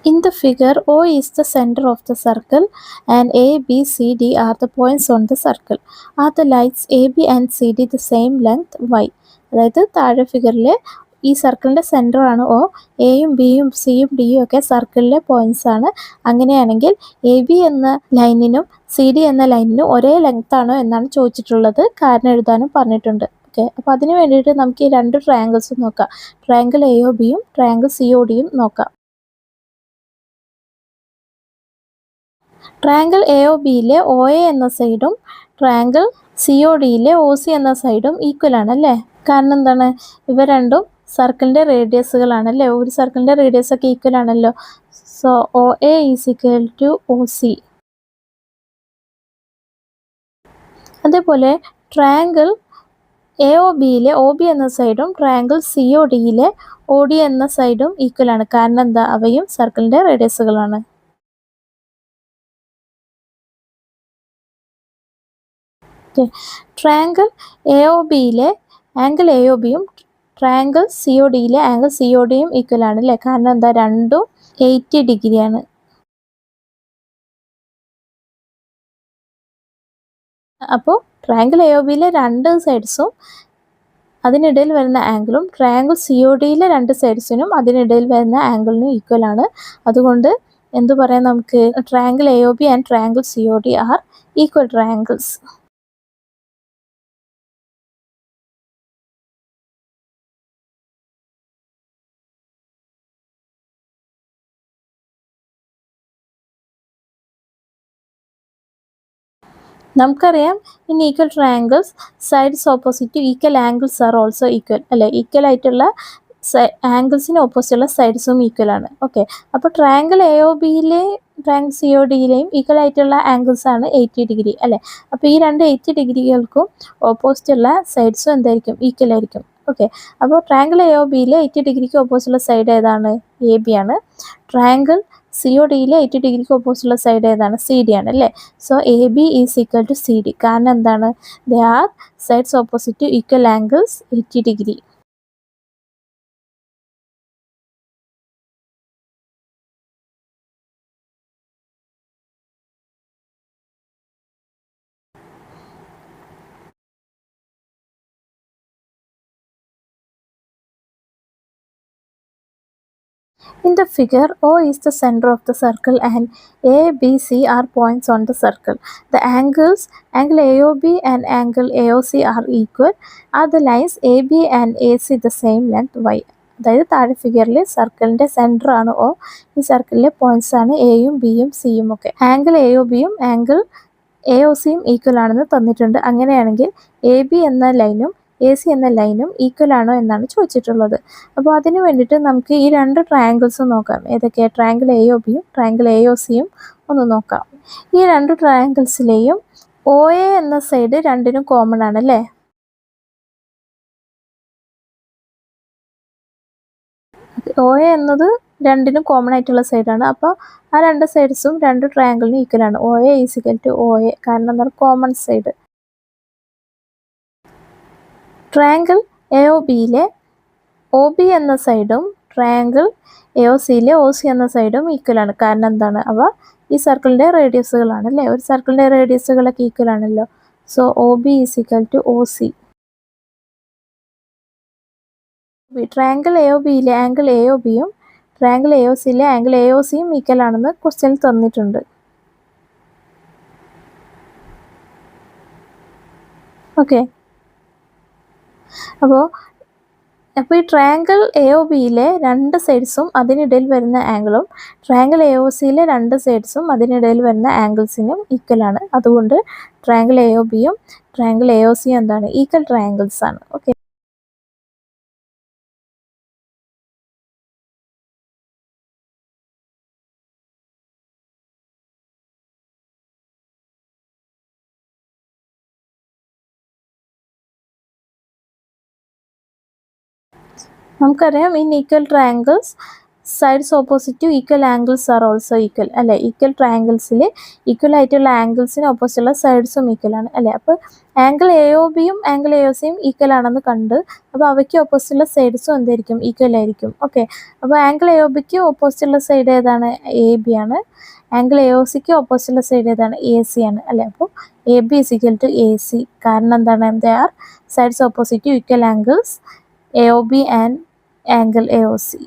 In the figure, O is the center of the circle and A, B, C, D are the points on the circle. Are the lines A, B and C, D the same length y? അതായത് താഴെ ഫിഗറിൽ ഈ സർക്കിളിൻ്റെ centre ആണ് O, എയും ബിയും സിയും ഡിയും ഒക്കെ സർക്കിളിലെ പോയിന്റ്സ് ആണ്. അങ്ങനെയാണെങ്കിൽ എ ബി എന്ന ലൈനിനും സി ഡി എന്ന ലൈനിനും ഒരേ ലെങ്ത് ആണോ എന്നാണ് ചോദിച്ചിട്ടുള്ളത്. കാരണം എഴുതാനും പറഞ്ഞിട്ടുണ്ട്. ഓക്കെ, അപ്പോൾ അതിന് വേണ്ടിയിട്ട് നമുക്ക് ഈ രണ്ട് ട്രയാങ്കിൾസും നോക്കാം. ട്രയാങ്കിൾ എ ഒ ബിയും ട്രയാങ്കിൾ സി ഒ ഡിയും നോക്കാം. ട്രയാങ്കിൾ എ ഒ ബിയിലെ ഒ എ എന്ന സൈഡും ട്രയാങ്കിൾ സി ഒ ഡിയിലെ ഒ സി എന്ന സൈഡും ഈക്വൽ ആണ് അല്ലേ? കാരണം എന്താണ്? ഇവ രണ്ടും സർക്കിളിൻ്റെ റേഡിയസുകളാണല്ലേ. ഒരു സർക്കിളിൻ്റെ റേഡിയസ് ഒക്കെ ഈക്വൽ ആണല്ലോ. So O A is equal to O C. അതേപോലെ ട്രയാങ്കിൾ എ ഒ ബിയിലെ ഒ ബി എന്ന സൈഡും ട്രയാങ്കിൾ സി ഒ ഡിയിലെ ഒ ഡി എന്ന സൈഡും ഈക്വൽ ആണ്. കാരണം എന്താ? അവയും സർക്കിളിൻ്റെ റേഡിയസുകളാണ്. ട്രയാങ്കിൾ എ ഒ ബിയിലെ ആംഗിൾ എ ഒ ബിയും ട്രയാങ്കിൾ സി ഒ ഡിയിലെ ആംഗിൾ സി ഒ ഡിയും ഈക്വൽ ആണ് അല്ലേ? കാരണം എന്താ? രണ്ടും 80 ഡിഗ്രിയാണ്. അപ്പോൾ ട്രയാങ്കിൾ എ ഒ ബിയിലെ രണ്ട് സൈഡ്സും അതിനിടയിൽ വരുന്ന ആംഗിളും ട്രയാങ്കിൾ സി ഒ ഡിയിലെ രണ്ട് സൈഡ്സിനും അതിനിടയിൽ വരുന്ന ആംഗിളിനും ഈക്വൽ ആണ്. അതുകൊണ്ട് എന്തു പറയാം നമുക്ക്? Triangle A O B and triangle C O D are equal triangles. നമുക്കറിയാം in equal triangles sides opposite equal angles are also equal അല്ലേ? ഈക്വൽ ആയിട്ടുള്ള ആംഗിൾസിന് ഓപ്പോസിറ്റുള്ള സൈഡ്സും ഈക്വൽ ആണ്. ഓക്കെ, അപ്പോൾ ട്രയാങ്കിൾ എ ഒ ബിയിലെ ട്രയാങ്കിൾ സി ഒ ഡിയിലെയും ഈക്വൽ ആയിട്ടുള്ള ആംഗിൾസ് ആണ് 80 ഡിഗ്രി അല്ലേ? അപ്പോൾ ഈ രണ്ട് 80 ഡിഗ്രികൾക്കും ഓപ്പോസിറ്റുള്ള സൈഡ്സും എന്തായിരിക്കും? ഈക്വൽ ആയിരിക്കും. ഓക്കെ, അപ്പോൾ ട്രയാങ്കിൾ എ ഒ ബിയിലെ 80 ഡിഗ്രിക്ക് ഓപ്പോസിറ്റുള്ള സൈഡ് ഏതാണ്? എ ബി ആണ്. ട്രയാങ്കിൾ സി ഒ ഡിയിലെ 80 ഡിഗ്രിക്ക് ഓപ്പോസിറ്റുള്ള സൈഡ് ഏതാണ്? സി ഡി ആണ് അല്ലേ? So A B is equal to C D. കാരണം എന്താണ്? They are sides opposite equal angles 80 ഡിഗ്രി. In the figure, O is the center of the circle and A, B, C are points on the circle. The angles, angle AOB and angle AOC are equal. Are the lines AB and AC the same length y? അതായത് താഴെ ഫിഗറിൽ സർക്കിളിൻ്റെ centre ആണ് O, ഈ സർക്കിളിലെ points ആണ് എയും ബിയും സിയും ഒക്കെ. ആംഗിൾ എ ഒ ബിയും ആംഗിൾ എ ഒ സിയും ഈക്വൽ ആണെന്ന് തന്നിട്ടുണ്ട്. അങ്ങനെയാണെങ്കിൽ എ ബി എന്ന ലൈനും എ സി എന്ന ലൈനും ഈക്വൽ ആണോ എന്നാണ് ചോദിച്ചിട്ടുള്ളത്. അപ്പോൾ അതിന് വേണ്ടിയിട്ട് നമുക്ക് ഈ രണ്ട് ട്രയാങ്കിൾസും നോക്കാം. ഏതൊക്കെ? ട്രയാങ്കിൾ എ ഒ ബിയും ട്രയാങ്കിൾ എ ഒ സിയും ഒന്ന് നോക്കാം. ഈ രണ്ട് ട്രയാങ്കിൾസിലെയും ഒ എ എന്ന സൈഡ് രണ്ടിനും കോമൺ ആണ് അല്ലേ? ഒ എ എന്നത് രണ്ടിനും കോമൺ ആയിട്ടുള്ള സൈഡാണ്. അപ്പോൾ ആ രണ്ട് സൈഡ്സും രണ്ട് ട്രയാങ്കിളിനും ഈക്വൽ ആണ്. O A is equal to O A. കാരണം എന്താണ്? Common side. Triangle A O ബിയിലെ ഒ ബി എന്ന സൈഡും ട്രയാങ്കിൾ എ ഒ സിയിലെ ഒ സി എന്ന സൈഡും ഈക്വൽ ആണ്. കാരണം എന്താണ്? അവ ഈ സർക്കിളിൻ്റെ റേഡിയസുകളാണ് അല്ലേ? ഒരു സർക്കിളിൻ്റെ റേഡിയസുകളൊക്കെ ഈക്വൽ ആണല്ലോ. So O B is equal to O C. Triangle A O ബിയിലെ ആംഗിൾ എ ഒ ബിയും ട്രയാങ്കിൾ എ ഒ സിയിലെ ആംഗിൾ എ ഒ സിയും ഈക്വൽ ആണെന്ന് ക്വസ്റ്റ്യനിൽ തന്നിട്ടുണ്ട്. ഓക്കെ, അപ്പോൾ ഈ ട്രയാങ്കിൾ എ ഒ ബിയിലെ രണ്ട് സൈഡ്സും അതിനിടയിൽ വരുന്ന ആംഗിളും ട്രയാങ്കിൾ എ ഒ സിയിലെ രണ്ട് സൈഡ്സും അതിനിടയിൽ വരുന്ന ആംഗിൾസിനും ഈക്വൽ ആണ്. അതുകൊണ്ട് ട്രയാങ്കിൾ എ ഒ ബിയും ട്രയാങ്കിൾ എ ഒ സിയും എന്താണ്? ഈക്വൽ ട്രയാങ്കിൾസ് ആണ്. ഓക്കെ, നമുക്കറിയാം in equal triangles sides opposite to equal angles are also equal അല്ലേ. ഈക്വൽ ട്രയാങ്കിൾസിൽ ഈക്വൽ ആയിട്ടുള്ള ആംഗിൾസിന് ഓപ്പോസിറ്റുള്ള സൈഡ്സും ഈക്വൽ ആണ് അല്ലേ. അപ്പോൾ ആംഗിൾ എ ഒ ബിയും ആംഗിൾ എ ഒ സിയും ഈക്വൽ ആണെന്ന് കണ്ട്, അപ്പോൾ അവയ്ക്ക് ഓപ്പോസിറ്റുള്ള സൈഡ്സും എന്തായിരിക്കും, ഈക്വൽ ആയിരിക്കും. ഓക്കെ, അപ്പോൾ ആംഗിൾ എ ഒ ബിക്ക് ഓപ്പോസിറ്റുള്ള സൈഡ് ഏതാണ്, എ ബി ആണ്. ആംഗിൾ എ ഒ സിക്ക് ഓപ്പോസിറ്റുള്ള സൈഡ് ഏതാണ്, എ സി ആണ് അല്ലേ. അപ്പോൾ A B is equal to A C. കാരണം എന്താണ്, they are sides opposite to equal angles A O B and angle A O C.